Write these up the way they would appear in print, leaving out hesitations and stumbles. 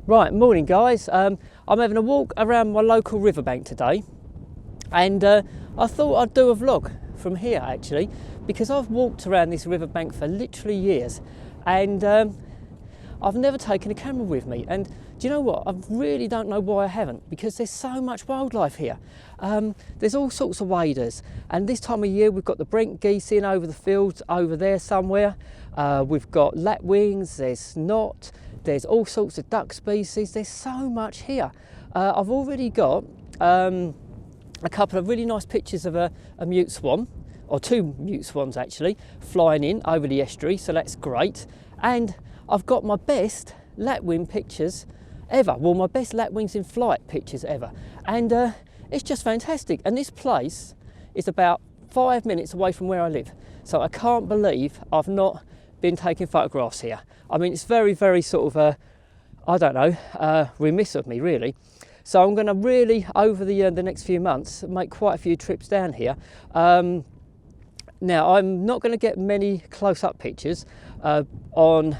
Right, morning guys. I'm having a walk around my local riverbank today, and I thought I'd do a vlog from here actually, because I've walked around this riverbank for literally years, and I've never taken a camera with me. And do you know what? I really don't know why I haven't, because there's so much wildlife here. There's all sorts of waders, and this time of year we've got the brent geese in over the fields over there somewhere. We've got lapwings, there's snot, there's all sorts of duck species. There's so much here. I've already got a couple of really nice pictures of a mute swan, or two mute swans actually, flying in over the estuary, so that's great. And I've got my best lapwing pictures ever, well, my best lapwings in flight pictures ever, and it's just fantastic. And this place is about 5 minutes away from where I live, so I can't believe I've not been taking photographs here. I mean, it's very, very sort of I don't know, remiss of me really. So I'm going to really, over the next few months, make quite a few trips down here. Now, I'm not going to get many close-up pictures on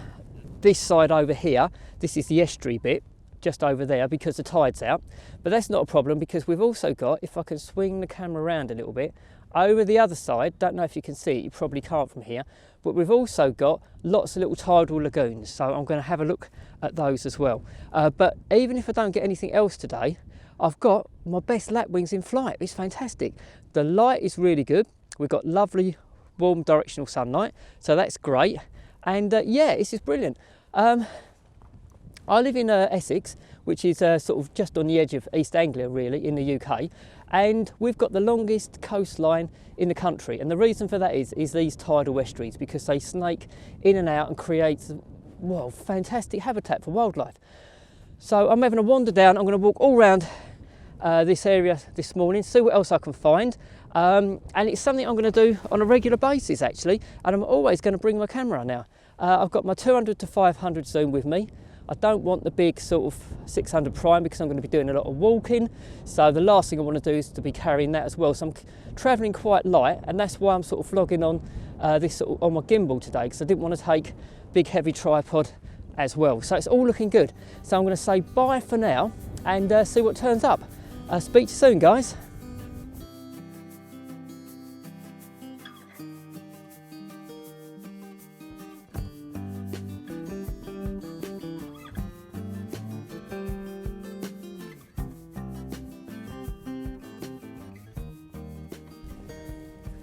this side over here. This is the estuary bit, just over there, because the tide's out. But that's not a problem, because we've also got, if I can swing the camera around a little bit, over the other side, don't know if you can see it, you probably can't from here, but we've also got lots of little tidal lagoons, so I'm going to have a look at those as well. But even if I don't get anything else today, I've got my best lapwings in flight. It's fantastic. The light is really good. We've got lovely warm directional sunlight, so that's great. And yeah, this is brilliant. I live in Essex, which is sort of just on the edge of East Anglia really, in the UK, and we've got the longest coastline in the country. And the reason for that is these tidal estuaries, because they snake in and out and create, well, fantastic habitat for wildlife. So I'm having a wander down. I'm going to walk all around this area this morning, see what else I can find. And it's something I'm going to do on a regular basis actually, and I'm always going to bring my camera now. I've got my 200 to 500 zoom with me. I don't want the big sort of 600 prime, because I'm going to be doing a lot of walking, so the last thing I want to do is to be carrying that as well. So I'm travelling quite light, and that's why I'm sort of vlogging on this sort of, on my gimbal today, because I didn't want to take big heavy tripod as well. So it's all looking good. So I'm going to say bye for now, and see what turns up. Speak to you soon, guys.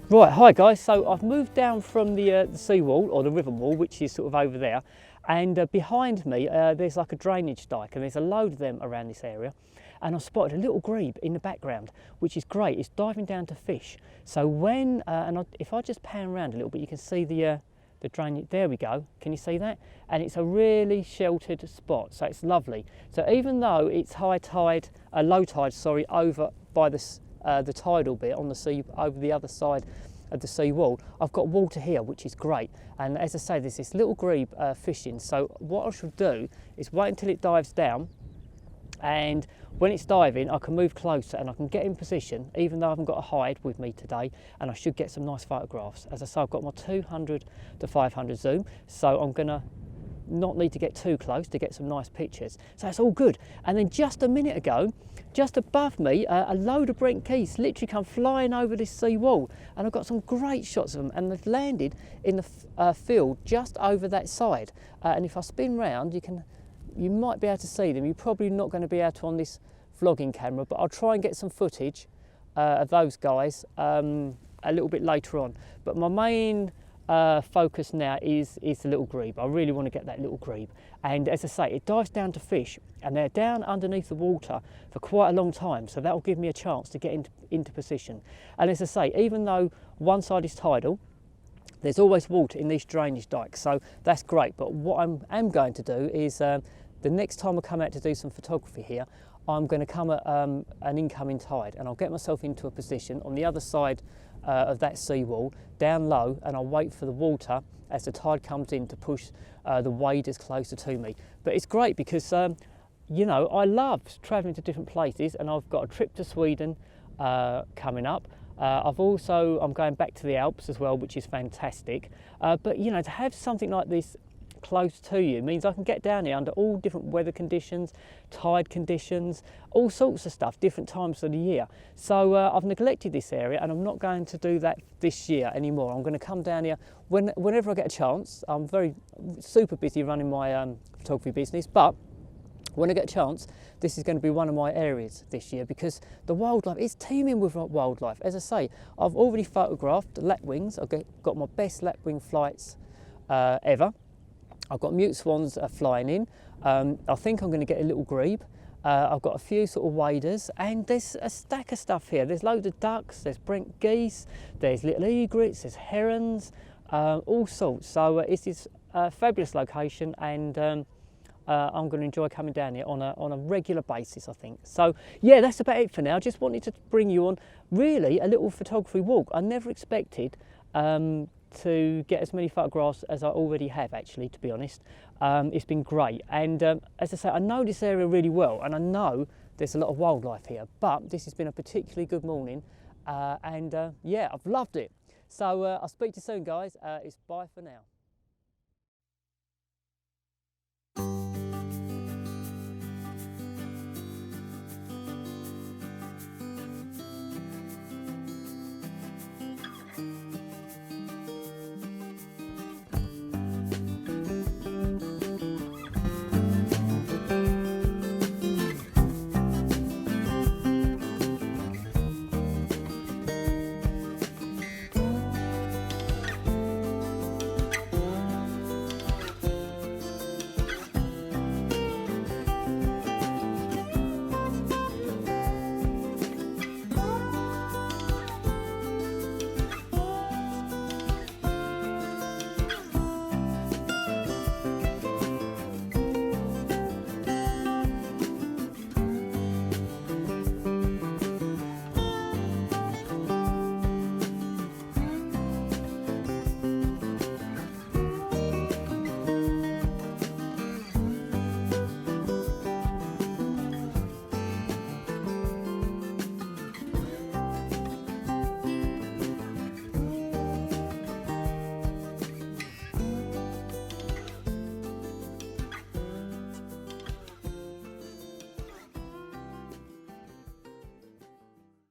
Right, hi guys, so I've moved down from the seawall, or the river wall, which is sort of over there, and behind me there's like a drainage dike, and there's a load of them around this area, and I've spotted a little grebe in the background, which is great. It's diving down to fish. So when, if I just pan around a little bit, you can see the drainage, there we go, can you see that? And it's a really sheltered spot, so it's lovely. So even though it's high tide, low tide, sorry, over by the tidal bit on the sea, over the other side of the sea wall, I've got water here, which is great. And as I say, there's this little grebe fishing. So what I should do is wait until it dives down, and when it's diving I can move closer and I can get in position, even though I haven't got a hide with me today, and I should get some nice photographs. As I say, I've got my 200 to 500 zoom, so I'm gonna not need to get too close to get some nice pictures. So it's all good. And then just a minute ago, just above me, a load of brent geese literally come flying over this sea wall, and I've got some great shots of them, and they've landed in the field just over that side. And if I spin round, you might be able to see them. You're probably not going to be able to on this vlogging camera, but I'll try and get some footage of those guys a little bit later on. But my main focus now is the little grebe. I really want to get that little grebe, and as I say, it dives down to fish, and they're down underneath the water for quite a long time, so that will give me a chance to get into position. And as I say, even though one side is tidal, there's always water in these drainage dikes, so that's great. But what I'm going to do is the next time I come out to do some photography here, I'm going to come at an incoming tide, and I'll get myself into a position on the other side of that seawall, down low, and I'll wait for the water as the tide comes in to push the waders closer to me. But it's great because you know, I love travelling to different places, and I've got a trip to Sweden coming up. I'm going back to the Alps as well, which is fantastic. But you know, to have something like this close to you means I can get down here under all different weather conditions, tide conditions, all sorts of stuff, different times of the year. So I've neglected this area, and I'm not going to do that this year anymore. I'm going to come down here whenever I get a chance. I'm super busy running my photography business, but when I get a chance, this is going to be one of my areas this year, because the wildlife is teeming with wildlife. As I say, I've already photographed lapwings. I've got my best lapwing flights ever. I've got mute swans flying in. I think I'm going to get a little grebe. I've got a few sort of waders, and there's a stack of stuff here. There's loads of ducks, there's brent geese, there's little egrets, there's herons, all sorts. So it's this fabulous location, and I'm going to enjoy coming down here on a regular basis, I think. So yeah, that's about it for now. Just wanted to bring you on really a little photography walk. I never expected to get as many photographs as I already have, actually, to be honest. It's been great, and as I say, I know this area really well, and I know there's a lot of wildlife here, but this has been a particularly good morning, and yeah, I've loved it. So I'll speak to you soon, guys. It's bye for now.